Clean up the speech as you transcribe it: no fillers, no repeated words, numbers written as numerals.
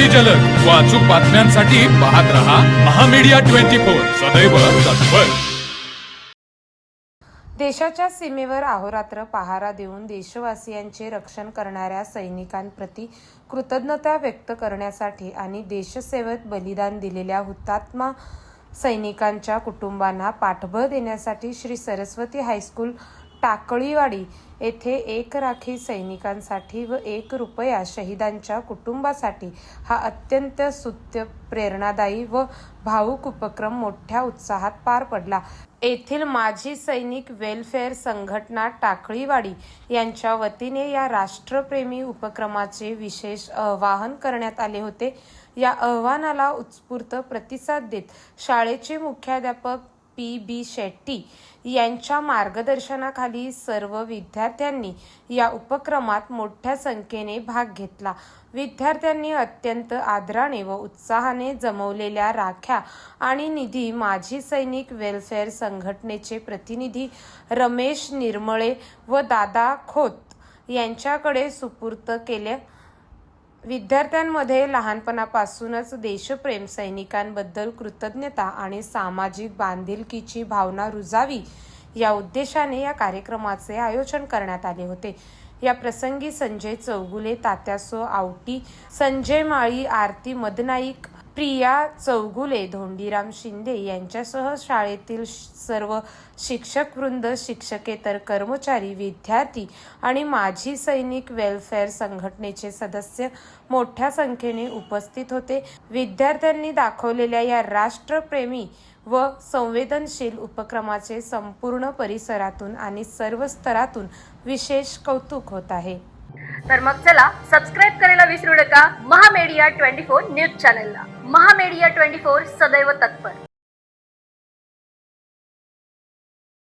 अगदी जलद व अचूक बातम्यांसाठी पाहत रहा महामीडिया 24 सदैव तत्पर। देशाच्या सीमेवर अहोरात्र पहारा देऊन देशवासियांचे रक्षण करणाऱ्या सैनिकांप्रती कृतज्ञता व्यक्त करण्यासाठी आणि देशसेवेत बलिदान दिलेल्या हुतात्मा सैनिकांच्या कुटुंबांना पाठबळ देण्यासाठी श्री सरस्वती हायस्कूल टाकळीवाडी येथे एक राखी सैनिकांसाठी व 1 रुपया शहीदांच्या कुटुंबासाठी हा अत्यंत स्तुत्य, प्रेरणादायी व भावूक उपक्रम मोठ्या उत्साहात पार पडला। येथील माजी सैनिक वेलफेअर संघटना टाकळीवाडी यांच्या वतीने या राष्ट्रप्रेमी उपक्रमाचे विशेष आवाहन करण्यात आले होते। या आवाहनाला उत्स्फूर्त प्रतिसाद देत शाळेचे मुख्याध्यापक पी.बी. शेट्टी यांच्या मार्गदर्शनाखाली सर्व विद्यार्थ्यांनी या उपक्रमात मोठ्या संख्येने भाग घेतला। विद्यार्थ्यांनी अत्यंत आदराने व उत्साहाने जमवलेल्या राख्या आणि निधी माजी सैनिक वेलफेअर संघटनेचे प्रतिनिधी रमेश निर्मळे व दादा खोत यांच्याकडे सुपूर्द केले। विद्यार्थ्यांमध्ये लहानपणापासूनच देशप्रेम, सैनिकांबद्दल कृतज्ञता आणि सामाजिक बांधिलकीची भावना रुजावी या उद्देशाने या कार्यक्रमाचे आयोजन करण्यात आले होते। या प्रसंगी संजय चौगुले, तात्यासो आवटी, संजय माळी, आरती मदनाईक, प्रिया चौगुले, धोंडीराम शिंदे यांच्यासह शाळेतील सर्व शिक्षकवृंद, शिक्षकेतर कर्मचारी, विद्यार्थी आणि माजी सैनिक वेलफेअर संघटनेचे सदस्य मोठ्या संख्येने उपस्थित होते। विद्यार्थ्यांनी दाखवलेल्या या राष्ट्रप्रेमी व संवेदनशील उपक्रमाचे संपूर्ण परिसरातून आणि सर्व स्तरातून विशेष कौतुक होत आहे। तर मग चला सबस्क्राइब करायला विसरू नका महामीडिया 24 न्यूज चॅनलला। महामीडिया 24 सदैव तत्पर।